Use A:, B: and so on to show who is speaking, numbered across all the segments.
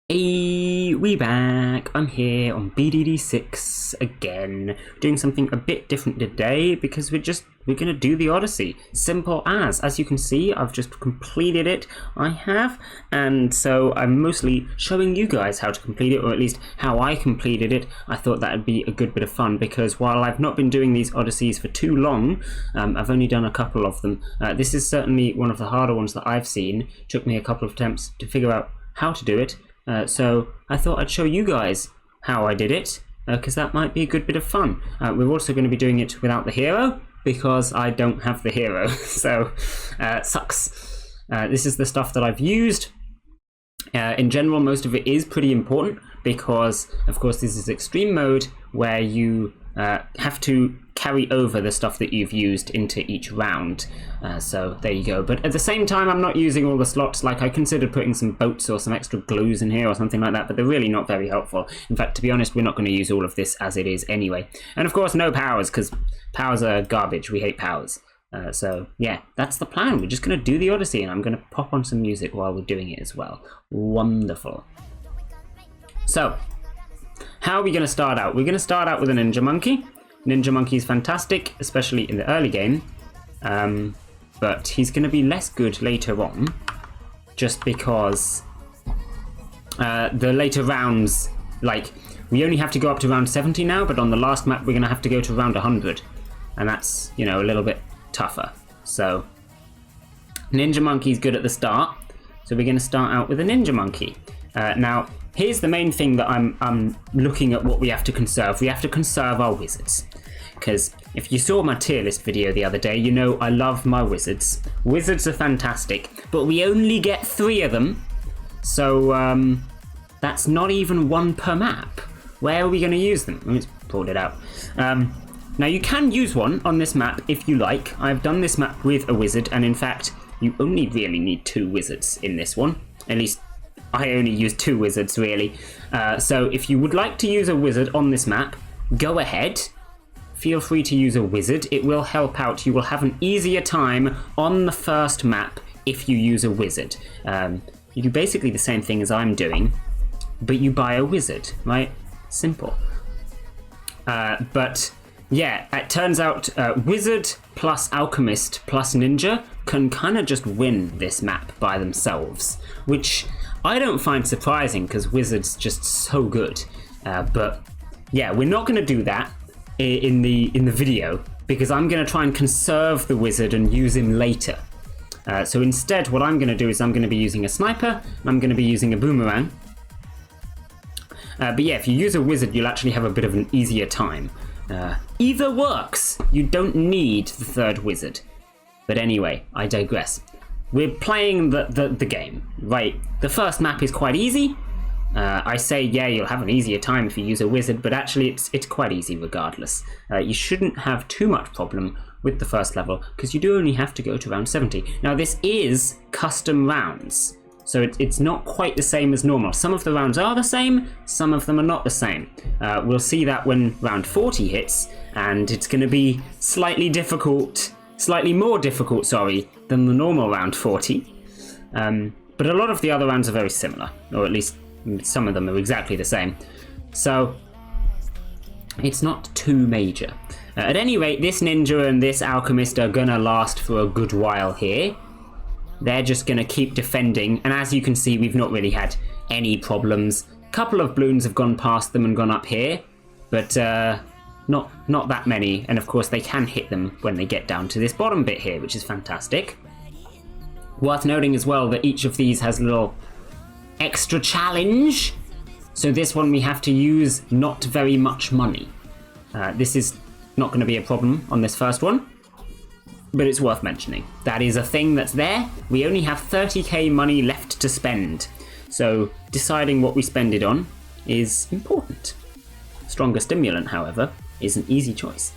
A: Hey, we back. I'm here on BTD6 again, doing something a bit different today because we're gonna do the Odyssey. Simple as you can see, I've just completed it. I have, and so I'm mostly showing you guys how to complete it, or at least how I completed it. I thought that would be a good bit of fun because while I've not been doing these Odysseys for too long, I've only done a couple of them. This is certainly one of the harder ones that I've seen. It took me a couple of attempts to figure out how to do it. So I thought I'd show you guys how I did it, because that might be a good bit of fun. We're also going to be doing it without the hero, because I don't have the hero, so sucks. This is the stuff that I've used. In general, most of it is pretty important, because, of course, this is extreme mode, where you have to carry over the stuff that you've used into each round. So there you go. But at the same time, I'm not using all the slots. Like, I considered putting some boats or some extra glues in here or something like that, but they're really not very helpful. In fact, to be honest, we're not going to use all of this as it is anyway. And of course, no powers, because powers are garbage. We hate powers. So yeah, that's the plan. We're just going to do the Odyssey, and I'm going to pop on some music while we're doing it as well. Wonderful. So, how are we going to start out? We're going to start out with a Ninja Monkey. Ninja Monkey is fantastic, especially in the early game, but he's going to be less good later on, just because the later rounds, like, we only have to go up to round 70 now, but on the last map we're going to have to go to round 100, and that's, you know, a little bit tougher. So, Ninja Monkey's good at the start, so we're going to start out with a Ninja Monkey. Now, here's the main thing that I'm looking at what we have to conserve. We have to conserve our wizards. Because if you saw my tier list video the other day, you know I love my wizards. Wizards are fantastic, but we only get 3 of them. So that's not even 1 per map. Where are we going to use them? Let's pull it out. Now you can use one on this map if you like. I've done this map with a wizard, and in fact, you only really need 2 wizards in this one. At least, I only use 2 wizards, really. So if you would like to use a wizard on this map, go ahead. Feel free to use a wizard. It will help out. You will have an easier time on the first map if you use a wizard. You do basically the same thing as I'm doing, but you buy a wizard, right? Simple. But yeah, it turns out wizard plus alchemist plus ninja can kind of just win this map by themselves, which I don't find surprising because wizard's just so good. But yeah, we're not going to do that in the video because I'm going to try and conserve the wizard and use him later. So instead, what I'm going to do is I'm going to be using a sniper and I'm going to be using a boomerang. But yeah, if you use a wizard, you'll actually have a bit of an easier time. Either works. You don't need the 3rd wizard. But anyway, I digress. We're playing the game, right? The first map is quite easy. I say, yeah, you'll have an easier time if you use a wizard, but actually it's quite easy regardless. You shouldn't have too much problem with the first level, because you do only have to go to round 70. Now, this is custom rounds, so it's not quite the same as normal. Some of the rounds are the same, some of them are not the same. We'll see that when round 40 hits, and it's going to be slightly more difficult, than the normal round 40. But a lot of the other rounds are very similar, or at least some of them are exactly the same. So it's not too major. At any rate, this ninja and this alchemist are gonna last for a good while here. They're just gonna keep defending, and as you can see, we've not really had any problems. A couple of balloons have gone past them and gone up here, but not that many, and of course they can hit them when they get down to this bottom bit here, which is fantastic. Worth noting as well that each of these has a little extra challenge. So this one we have to use not very much money. This is not going to be a problem on this first one, but it's worth mentioning. That is a thing that's there. We only have 30k money left to spend, so deciding what we spend it on is important. Stronger stimulant, however, is an easy choice.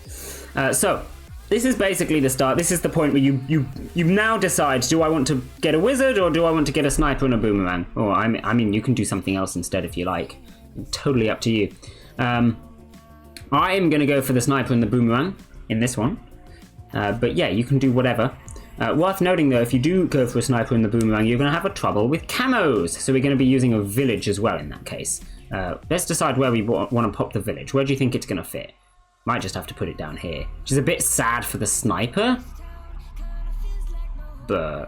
A: So this is basically the start. This is the point where you now decide, do I want to get a wizard or do I want to get a sniper and a boomerang? Or I mean, you can do something else instead if you like. Totally up to you. I am going to go for the sniper and the boomerang in this one. But yeah, you can do whatever. Worth noting though, if you do go for a sniper in the boomerang, you're going to have a trouble with camos. So we're going to be using a village as well in that case. Let's decide where we want to pop the village. Where do you think it's going to fit? Might just have to put it down here, which is a bit sad for the sniper. But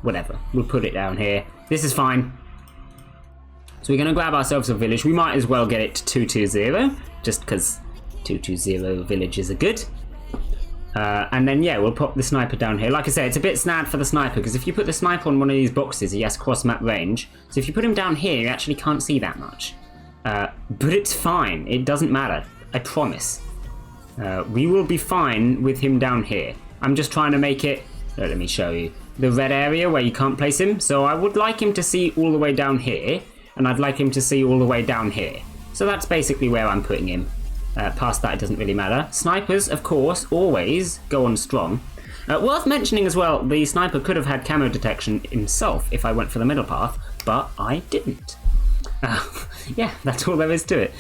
A: whatever, we'll put it down here. This is fine. So we're going to grab ourselves a village. We might as well get it to 220, just because 220 villages are good. And then, yeah, we'll pop the sniper down here. Like I said, it's a bit sad for the sniper, because if you put the sniper on one of these boxes, he has cross-map range. So if you put him down here, you actually can't see that much. But it's fine. It doesn't matter. I promise. We will be fine with him down here. I'm just trying to make it... let me show you. The red area where you can't place him. So I would like him to see all the way down here, and I'd like him to see all the way down here. So that's basically where I'm putting him. Past that, it doesn't really matter. Snipers, of course, always go on strong. Worth mentioning as well, the sniper could have had camo detection himself if I went for the middle path, but I didn't. Yeah, that's all there is to it.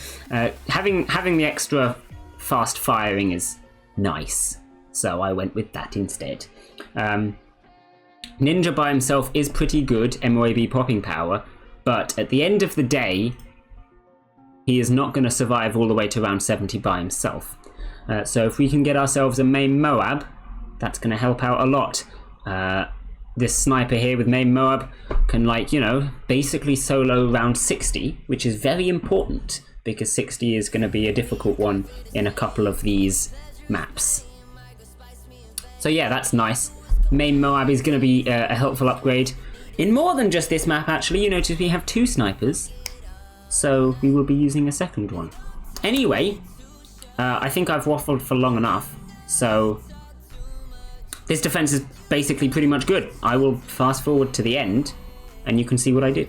A: Having the extra fast firing is nice, so I went with that instead. Ninja by himself is pretty good MOAB popping power, but at the end of the day, he is not going to survive all the way to round 70 by himself. So if we can get ourselves a main Moab, that's going to help out a lot. This sniper here with main Moab can, like, you know, basically solo round 60, which is very important, because 60 is going to be a difficult one in a couple of these maps. So yeah, that's nice. Main Moab is going to be a helpful upgrade. In more than just this map, actually, you notice we have 2 snipers. So we will be using a second one. Anyway, I think I've waffled for long enough. So this defense is basically pretty much good. I will fast forward to the end and you can see what I did.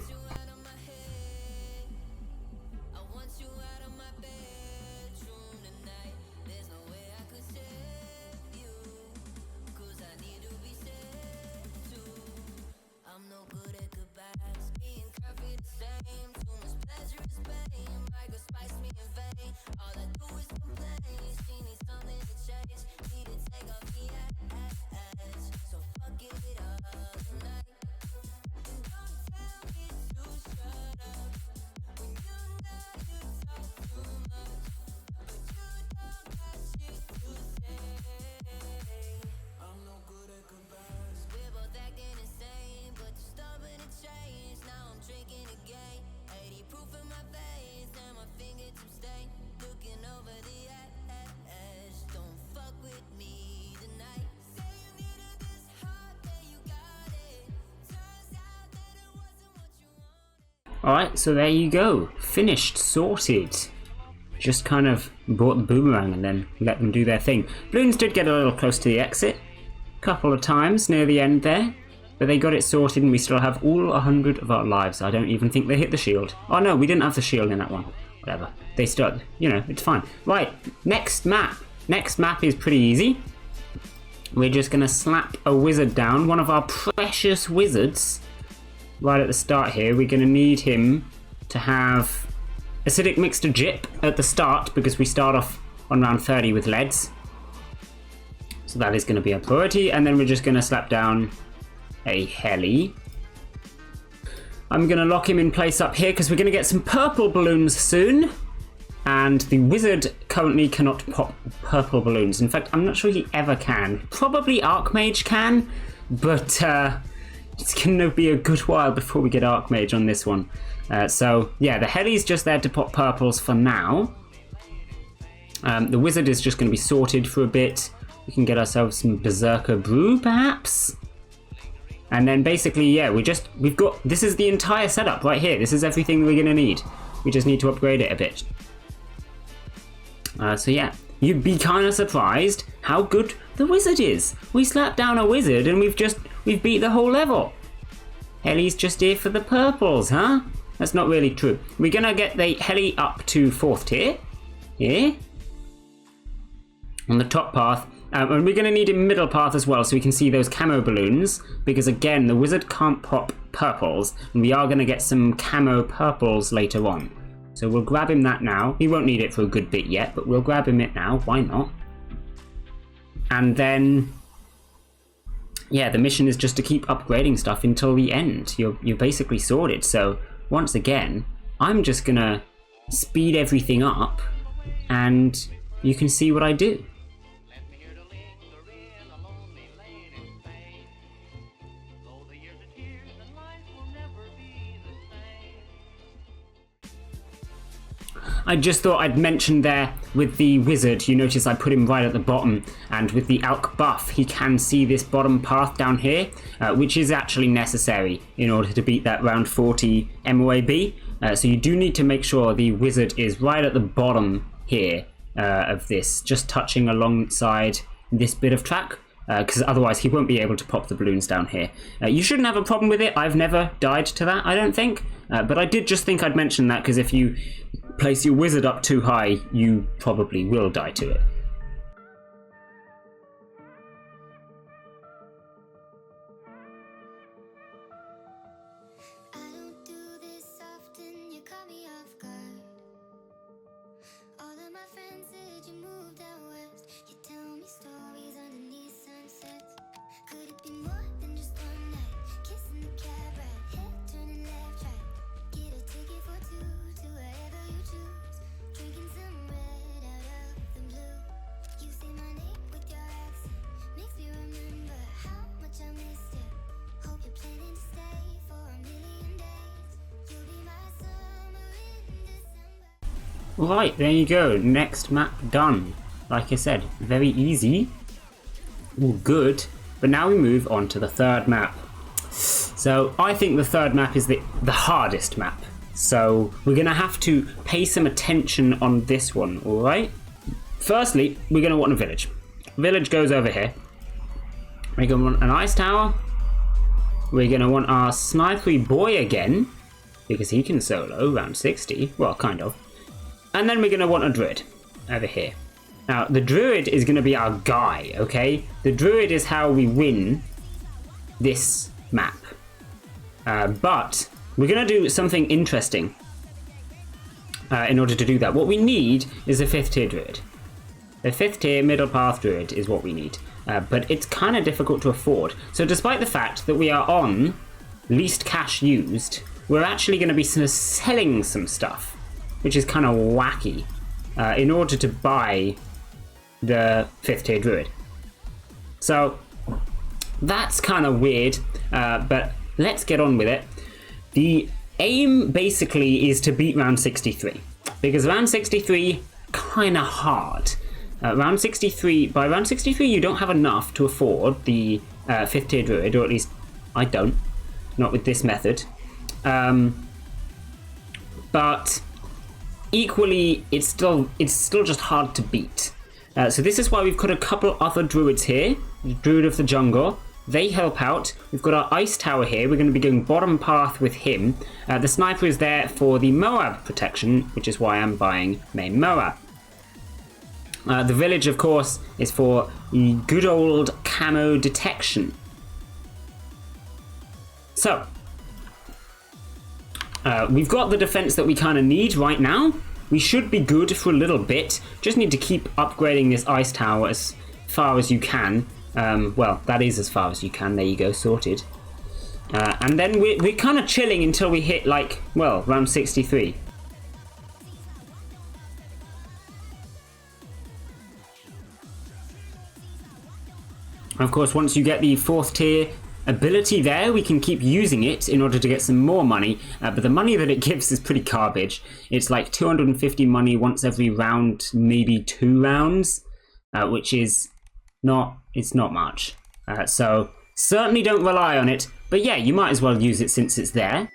A: Alright, so there you go. Finished, sorted. Just kind of brought the boomerang and then let them do their thing. Balloons did get a little close to the exit. A couple of times near the end there. But they got it sorted and we still have all 100 of our lives. I don't even think they hit the shield. Oh no, we didn't have the shield in that one. Whatever. They still, you know, it's fine. Right, next map. Next map is pretty easy. We're just going to slap a wizard down. One of our precious wizards. Right at the start here, we're going to need him to have acidic mixed jip at the start because we start off on round 30 with leads. So that is going to be a priority, and then we're just going to slap down a heli. I'm going to lock him in place up here because we're going to get some purple balloons soon. And the wizard currently cannot pop purple balloons. In fact, I'm not sure he ever can. Probably Archmage can, but it's going to be a good while before we get Archmage on this one. So, yeah, the heli's just there to pop purples for now. The wizard is just going to be sorted for a bit. We can get ourselves some Berserker Brew, perhaps. And then basically, yeah, we've got, this is the entire setup right here. This is everything we're going to need. We just need to upgrade it a bit. So yeah, you'd be kind of surprised how good the wizard is. We slapped down a wizard and we've beat the whole level. Heli's just here for the purples, huh? That's not really true. We're gonna get the heli up to 4th tier, here, on the top path. And we're gonna need a middle path as well so we can see those camo balloons, because again, the wizard can't pop purples, and we are gonna get some camo purples later on. So we'll grab him that now. He won't need it for a good bit yet, but we'll grab him it now. Why not? And then, yeah, the mission is just to keep upgrading stuff until the end. You're basically sorted. So once again, I'm just gonna speed everything up, and you can see what I do. I just thought I'd mention there with the wizard, you notice I put him right at the bottom, and with the alk buff he can see this bottom path down here, which is actually necessary in order to beat that round 40 MOAB. So you do need to make sure the wizard is right at the bottom here of this, just touching alongside this bit of track, because otherwise he won't be able to pop the balloons down here. You shouldn't have a problem with it. I've never died to that, I don't think, but I did just think I'd mention that, because if you place your wizard up too high, you probably will die to it. Right, there you go, next map done. Like I said, very easy, all good, but now we move on to the third map. So I think the third map is the hardest map, so we're going to have to pay some attention on this one, alright? Firstly, we're going to want a village. Village goes over here. We're going to want an ice tower. We're going to want our snipery boy again, because he can solo round 60, well, kind of. And then we're going to want a druid over here. Now, the druid is going to be our guy, okay? The druid is how we win this map. But we're going to do something interesting in order to do that. What we need is a 5th tier druid. The 5th tier middle path druid is what we need. But it's kind of difficult to afford. So despite the fact that we are on least cash used, we're actually going to be selling some stuff, which is kind of wacky, in order to buy the 5th tier druid. So that's kind of weird, but let's get on with it. The aim basically is to beat round 63, because round 63 kind of hard. By round 63 you don't have enough to afford the 5th tier druid, or at least I don't, not with this method. But equally, it's still just hard to beat. So this is why we've got a couple other druids here. The Druid of the Jungle, they help out. We've got our ice tower here. We're going to be going bottom path with him. The sniper is there for the Moab protection, which is why I'm buying main Moab. The village, of course, is for the good old camo detection. So we've got the defense that we kind of need right now. We should be good for a little bit. Just need to keep upgrading this ice tower as far as you can. Well, that is as far as you can. There you go, sorted. And then we're kind of chilling until we hit, like, well, round 63. Of course, once you get the 4th tier ability there, we can keep using it in order to get some more money, but the money that it gives is pretty garbage. It's like 250 money once every round, maybe 2 rounds, which is not much. So certainly don't rely on it, but yeah, you might as well use it since it's there.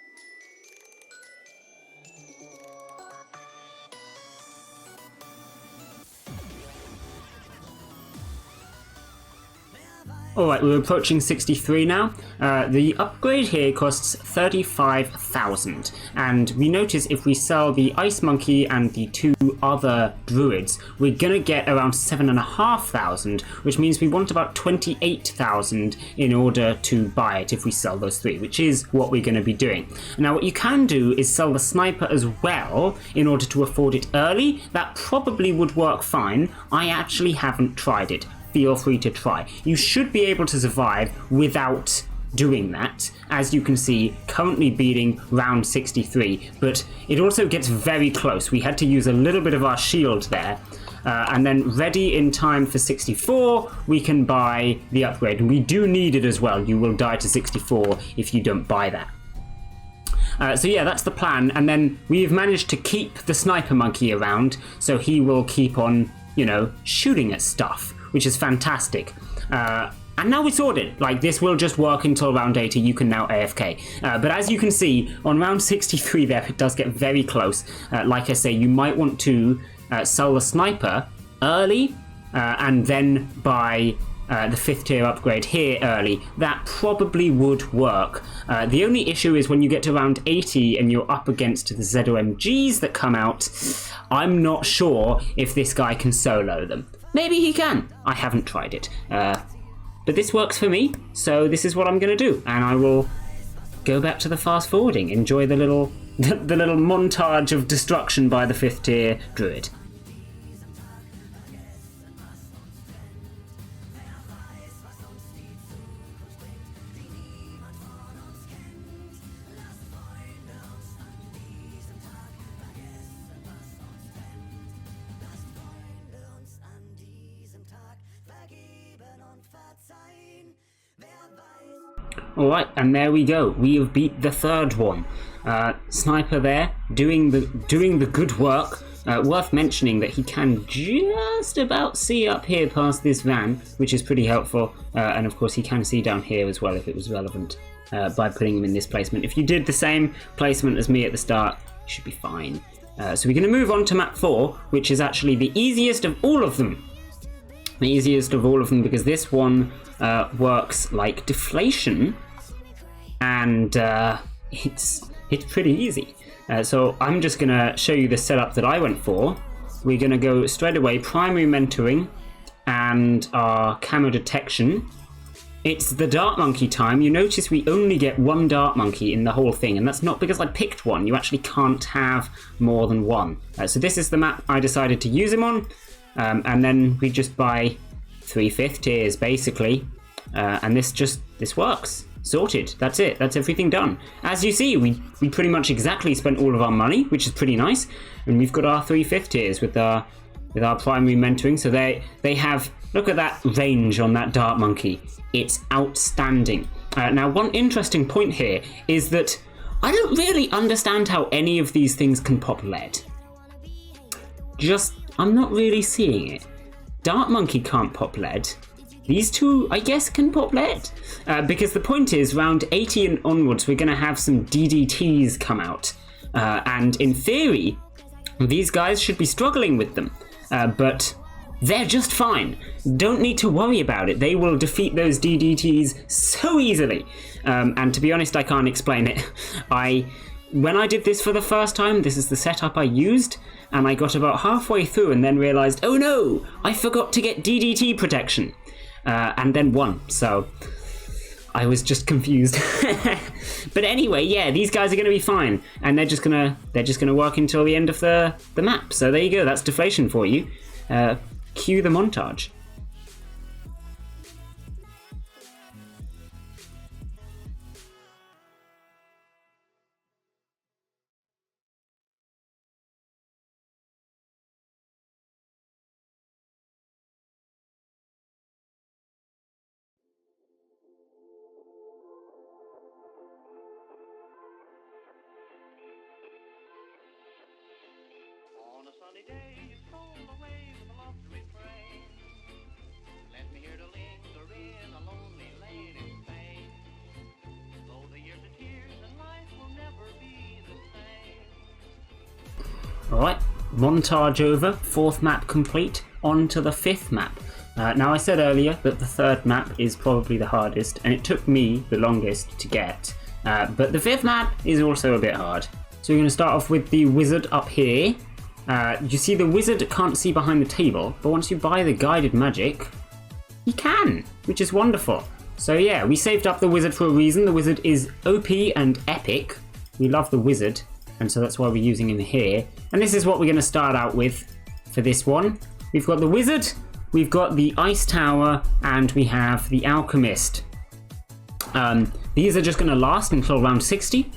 A: Alright, we're approaching 63 now. The upgrade here costs 35,000, and we notice if we sell the Ice Monkey and the 2 other druids, we're gonna get around 7,500, which means we want about 28,000 in order to buy it if we sell those 3, which is what we're gonna be doing. Now, what you can do is sell the sniper as well in order to afford it early. That probably would work fine. I actually haven't tried it. feel free to try. You should be able to survive without doing that, as you can see, currently beating round 63, but it also gets very close. We had to use a little bit of our shield there, and then ready in time for 64, we can buy the upgrade, and we do need it as well. You will die to 64 if you don't buy that. So yeah, that's the plan, and then we've managed to keep the sniper monkey around, so he will keep on, you know, shooting at stuff, which is fantastic. And now we're sorted. Like, this will just work until round 80. You can now AFK. But as you can see, on round 63 there, it does get very close. Like I say, you might want to sell the sniper early and then buy the 5th tier upgrade here early. That probably would work. The only issue is when you get to round 80 and you're up against the ZOMGs that come out, I'm not sure if this guy can solo them. Maybe he can. I haven't tried it. But this works for me, so this is what I'm going to do. And I will go back to the fast forwarding, enjoy the little montage of destruction by the 5th tier druid. Alright, and there we go. We have beat the 3rd one. Sniper there, doing the good work. Worth mentioning that he can just about see up here past this van, which is pretty helpful. And of course he can see down here as well if it was relevant, by putting him in this placement. If you did the same placement as me at the start, you should be fine. So we're going to move on to map 4, which is actually the easiest of all of them. The easiest of all of them, because this one works like deflation, and it's pretty easy. So I'm just going to show you the setup that I went for. We're going to go straight away primary mentoring and our camo detection. It's the dart monkey time. You notice we only get 1 dart monkey in the whole thing, and that's not because I picked one. You actually can't have more than 1. So this is the map I decided to use him on. And then we just buy 3 5th tiers basically, and this works. Sorted. That's it. That's everything done. As you see, we pretty much exactly spent all of our money, which is pretty nice, and we've got our 3 5th tiers with our primary mentoring. So they have, look at that range on that dart monkey. It's outstanding. Now, one interesting point here is that I don't really understand how any of these things can pop lead. I'm not really seeing it. Dart monkey can't pop lead. These two, I guess, can pop lead. Because the point is, round 80 and onwards, we're going to have some DDTs come out. And in theory, these guys should be struggling with them. But they're just fine. Don't need to worry about it. They will defeat those DDTs so easily. And to be honest, I can't explain it. When I did this for the first time, this is the setup I used, and I got about halfway through and then realized, oh no, I forgot to get DDT protection. And then won, so I was just confused. But anyway, yeah, these guys are going to be fine, and they're just gonna work until the end of the map. So there you go, that's deflation for you. Cue the montage.
B: On a sunny day, you stroll away with a lovely refrain. Left me here to linger in a lonely lane in pain. Though the years are tears and life will never be the same.
A: Alright, montage over, 4th map complete, on to the 5th map. Now I said earlier that the 3rd map is probably the hardest, and it took me the longest to get. But the 5th map is also a bit hard. So we're going to start off with the wizard up here. You see the wizard can't see behind the table, but once you buy the guided magic, he can, which is wonderful. So yeah, we saved up the wizard for a reason. The wizard is OP and epic. We love the wizard, and so that's why we're using him here. And this is what we're going to start out with for this one. We've got the wizard, we've got the Ice Tower and we have the Alchemist. These are just going to last until round 60.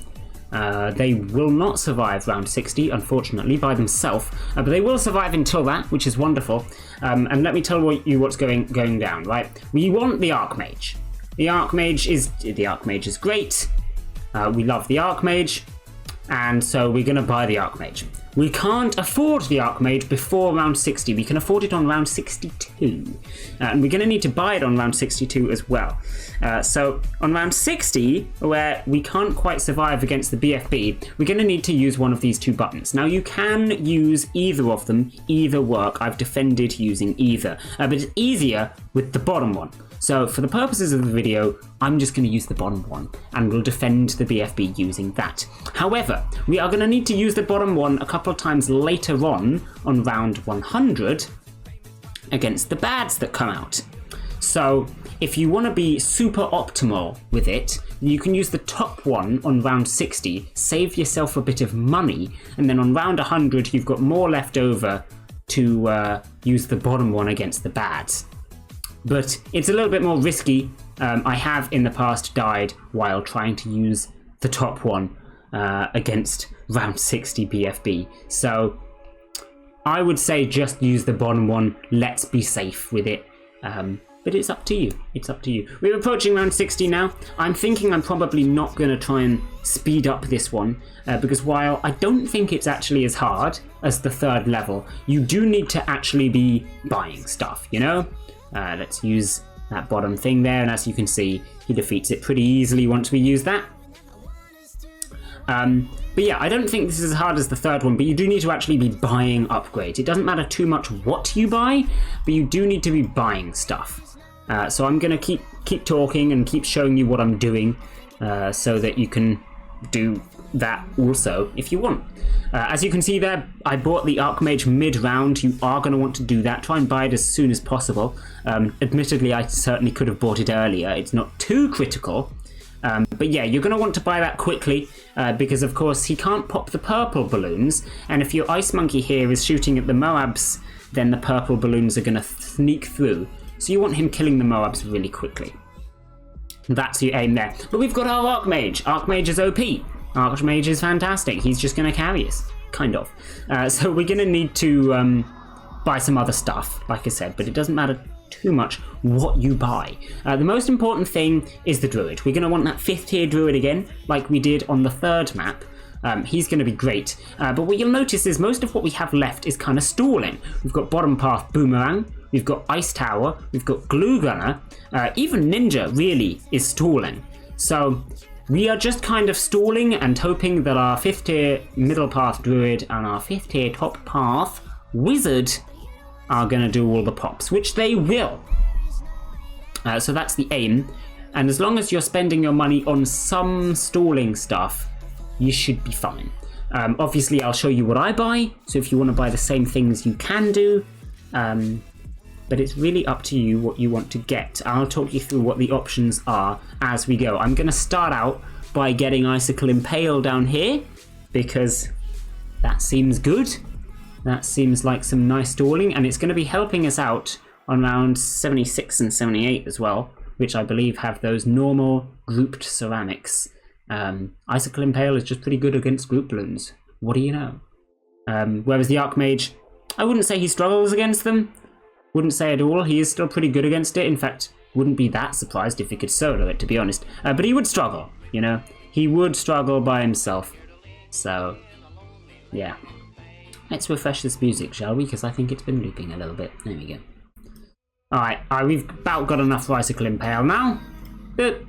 A: They will not survive round 60, unfortunately, by themselves, but they will survive until that, which is wonderful. And let me tell you what's going down, right? We want the Archmage. The Archmage is great. We love the Archmage, and so we're going to buy the Archmage. We can't afford the Archmage before round 60. We can afford it on round 62. And we're going to need to buy it on round 62 as well. So on round 60, where we can't quite survive against the BFB, we're going to need to use one of these two buttons. Now you can use either of them, either work. I've defended using either, but it's easier with the bottom one. So for the purposes of the video, I'm just going to use the bottom one and we'll defend the BFB using that. However, we are going to need to use the bottom one a couple of times later on round 100 against the bads that come out. So if you want to be super optimal with it, you can use the top one on round 60, save yourself a bit of money, and then on round 100 you've got more left over to use the bottom one against the bads. But it's a little bit more risky. I have in the past died while trying to use the top one against round 60 BFB. So I would say just use the bottom one. Let's be safe with it. But it's up to you. It's up to you. We're approaching round 60 now. I'm thinking I'm probably not going to try and speed up this one because while I don't think it's actually as hard as the third level, you do need to actually be buying stuff, you know? Let's use that bottom thing there, and as you can see, he defeats it pretty easily once we use that. But yeah, I don't think this is as hard as the third one, but you do need to actually be buying upgrades. It doesn't matter too much what you buy, but you do need to be buying stuff. So I'm going to keep talking and keep showing you what I'm doing so that you can do that also if you want. As you can see there, I bought the Archmage mid-round. You are going to want to do that. Try and buy it as soon as possible. Admittedly, I certainly could have bought it earlier. It's not too critical. But yeah, you're going to want to buy that quickly because, of course, he can't pop the purple balloons. And if your Ice Monkey here is shooting at the Moabs, then the purple balloons are going to sneak through. So you want him killing the Moabs really quickly. That's your aim there. But we've got our Archmage. Archmage is OP. Archmage is fantastic. He's just going to carry us, kind of. So we're going to need to buy some other stuff, like I said, but it doesn't matter too much what you buy. The most important thing is the Druid. We're going to want that 5th tier Druid again, like we did on the third map. He's going to be great. But what you'll notice is most of what we have left is kind of stalling. We've got Bottom Path Boomerang, we've got Ice Tower, we've got Glue Gunner, even Ninja really is stalling. So we are just kind of stalling and hoping that our 5th tier Middle Path Druid and our 5th tier Top Path Wizard are going to do all the pops, which they will. So that's the aim. And as long as you're spending your money on some stalling stuff, you should be fine. Obviously, I'll show you what I buy. So if you want to buy the same things, you can do. But it's really up to you what you want to get. I'll talk you through what the options are as we go. I'm going to start out by getting Icicle Impale down here because that seems good. That seems like some nice stalling, and it's going to be helping us out on round 76 and 78 as well, which I believe have those normal grouped ceramics. Icicle Impale is just pretty good against group balloons. What do you know? Whereas the Archmage, I wouldn't say he struggles against them. Wouldn't say at all. He is still pretty good against it. In fact, wouldn't be that surprised if he could solo it, to be honest. But he would struggle, you know. He would struggle by himself. So, yeah. Let's refresh this music, shall we? Because I think it's been looping a little bit. There we go. Alright, we've about got enough for Icicle Impale now. But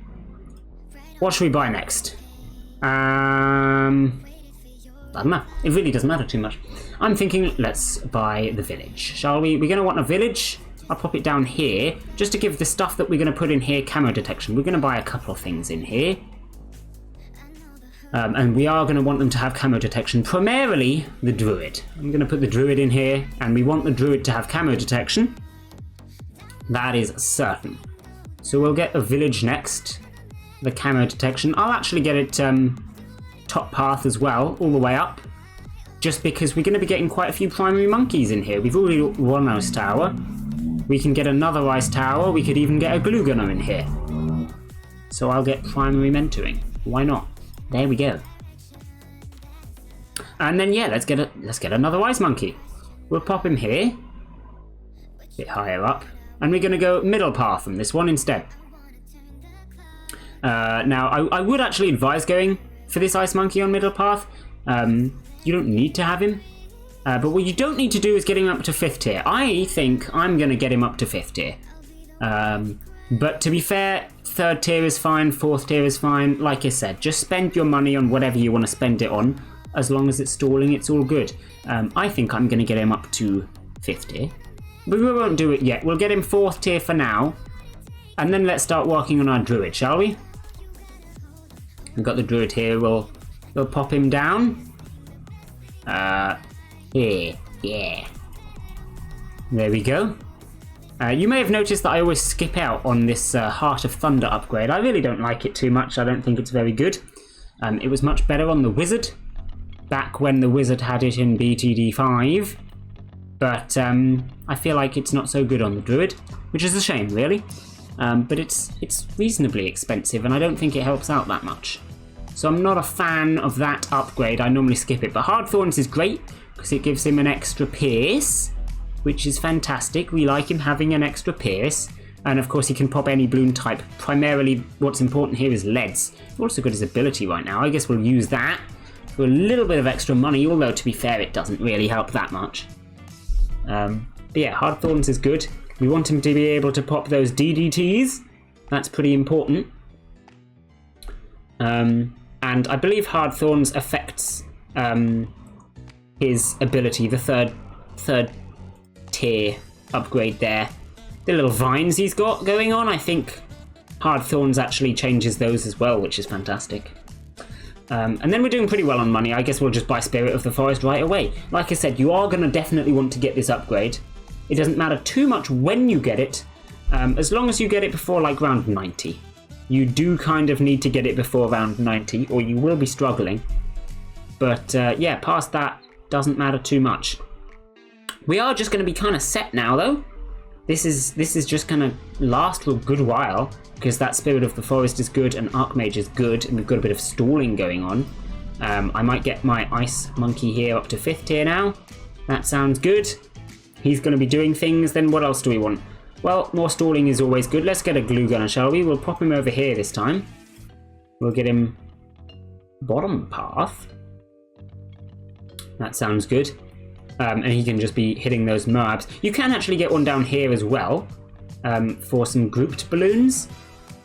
A: what should we buy next? I don't know. It really doesn't matter too much. I'm thinking let's buy the village, shall we? We're going to want a village. I'll pop it down here just to give the stuff that we're going to put in here camo detection. We're going to buy a couple of things in here. And we are going to want them to have camo detection, primarily the Druid. I'm going to put the Druid in here, and we want the Druid to have camo detection. That is certain. So we'll get a village next, the camo detection. I'll actually get it top path as well, all the way up, just because we're going to be getting quite a few primary monkeys in here. We've already got one Ice Tower. We can get another ice tower. We could even get a glue gunner in here. So I'll get primary mentoring. Why not? There we go. And then yeah, let's get another ice monkey. We'll pop him here. A bit higher up. And we're gonna go middle path from this one instead. Now I would actually advise going for this ice monkey on middle path. You don't need to have him. But what you don't need to do is get him up to 5th tier. I think I'm going to get him up to 5th tier. But to be fair, 3rd tier is fine, 4th tier is fine. Like I said, just spend your money on whatever you want to spend it on. As long as it's stalling, it's all good. I think I'm going to get him up to 5th tier. But we won't do it yet. We'll get him 4th tier for now. And then let's start working on our druid, shall we? We've got the druid here. We'll pop him down. Here, yeah. There we go. You may have noticed that I always skip out on this Heart of Thunder upgrade. I really don't like it too much. I don't think it's very good. It was much better on the Wizard, back when the Wizard had it in BTD5. But I feel like it's not so good on the Druid, which is a shame, really. But it's reasonably expensive, and I don't think it helps out that much. So I'm not a fan of that upgrade. I normally skip it. But Hard Thorns is great, because it gives him an extra pierce, which is fantastic. We like him having an extra pierce. And of course he can pop any balloon type. Primarily what's important here is leads. We've also got his ability right now. I guess we'll use that for a little bit of extra money, although to be fair it doesn't really help that much. But yeah, Hard Thorns is good. We want him to be able to pop those DDTs. That's pretty important. And I believe Hard Thorns affects his ability, the third tier upgrade there. The little vines he's got going on, I think Hard Thorns actually changes those as well, which is fantastic. And then we're doing pretty well on money. I guess we'll just buy Spirit of the Forest right away. Like I said, you are going to definitely want to get this upgrade. It doesn't matter too much when you get it, as long as you get it before like round 90. You do kind of need to get it before round 90, or you will be struggling. But yeah, past that, doesn't matter too much. We are just going to be kind of set now, though. This is just going to last for a good while, because that Spirit of the Forest is good and Archmage is good, and we've got a bit of stalling going on. I might get my Ice Monkey here up to 5th tier now. That sounds good. He's going to be doing things. Then what else do we want? Well, more stalling is always good. Let's get a glue gunner, shall we? We'll pop him over here this time. We'll get him bottom path. That sounds good. And he can just be hitting those Moabs. You can actually get one down here as well for some grouped balloons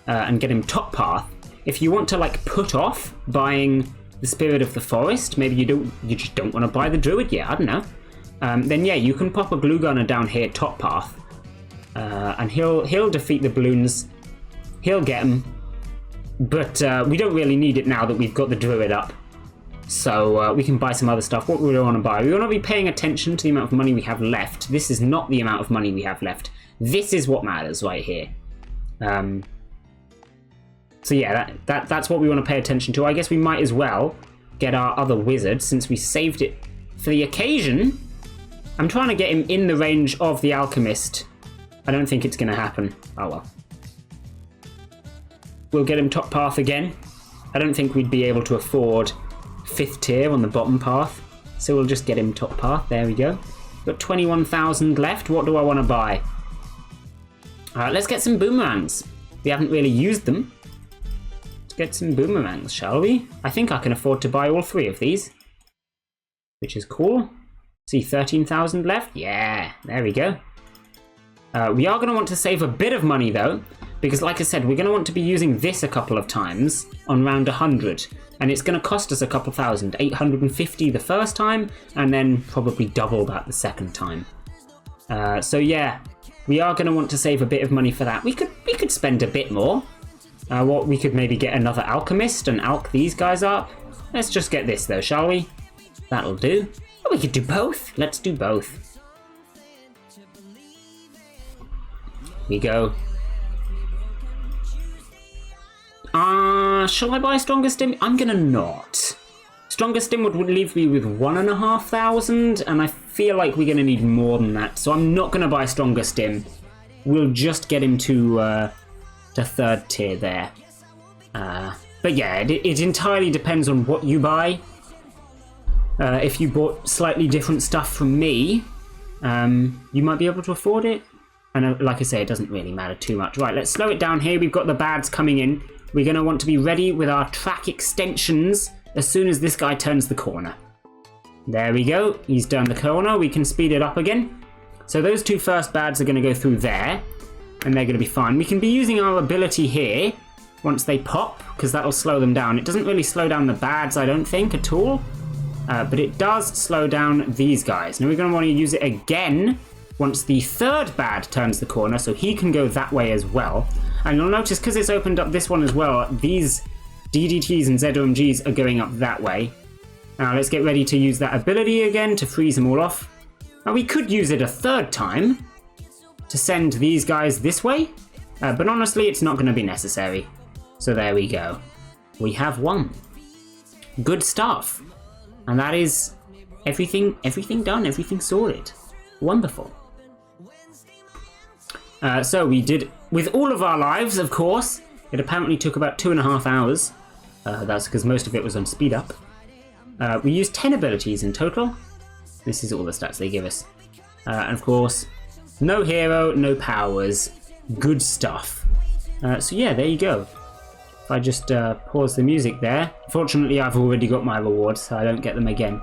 A: and get him top path. If you want to like put off buying the Spirit of the Forest, maybe you just don't want to buy the Druid yet, I don't know. Then yeah, you can pop a glue gunner down here top path. And he'll defeat the balloons. He'll get them. But we don't really need it now that we've got the Druid up. So we can buy some other stuff. What do we want to buy? We want to be paying attention to the amount of money we have left. This is not the amount of money we have left. This is what matters right here. So yeah, that's what we want to pay attention to. I guess we might as well get our other wizard since we saved it for the occasion. I'm trying to get him in the range of the alchemist. I don't think it's going to happen. Oh well. We'll get him top path again. I don't think we'd be able to afford 5th tier on the bottom path, so we'll just get him top path. There we go. Got 21,000 left. What do I want to buy? Let's get some boomerangs. We haven't really used them. Let's get some boomerangs, shall we? I think I can afford to buy all 3 of these, which is cool. See, 13,000 left. Yeah, there we go. We are going to want to save a bit of money though, because like I said, we're going to want to be using this a couple of times on round 100, and it's going to cost us a couple thousand, 850 the first time, and then probably double that the second time. So yeah, we are going to want to save a bit of money for that. We could spend a bit more. We could maybe get another alchemist and alch these guys up. Let's just get this though, shall we? That'll do. Oh, we could do both. Let's do both. We go. Shall I buy Stronger Stim? I'm gonna not. Stronger Stim would leave me with 1,500, and I feel like we're gonna need more than that, so I'm not gonna buy Stronger Stim. will just get him to 3rd tier there. But yeah, it entirely depends on what you buy. If you bought slightly different stuff from me, you might be able to afford it. And like I say, it doesn't really matter too much. Right, let's slow it down here. We've got the bads coming in. We're going to want to be ready with our track extensions as soon as this guy turns the corner. There we go. He's done the corner. We can speed it up again. So those 2 first bads are going to go through there, and they're going to be fine. We can be using our ability here once they pop, because that'll slow them down. It doesn't really slow down the bads, I don't think, at all. But it does slow down these guys. Now we're going to want to use it again once the 3rd bad turns the corner, so he can go that way as well. And you'll notice, because it's opened up this one as well, these DDTs and ZOMGs are going up that way. Now let's get ready to use that ability again to freeze them all off. Now we could use it a 3rd time to send these guys this way, but honestly it's not going to be necessary. So there we go. We have won. Good stuff. And that is everything done, everything sorted. Wonderful. So we did, with all of our lives, of course, it apparently took about 2.5 hours. That's because most of it was on speed up. We used 10 abilities in total. This is all the stats they give us. And of course, no hero, no powers. Good stuff. So yeah, there you go. If I just pause the music there. Fortunately, I've already got my rewards, so I don't get them again.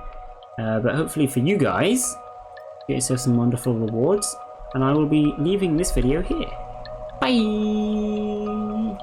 A: But hopefully for you guys, get yourself some wonderful rewards. And I will be leaving this video here. Bye!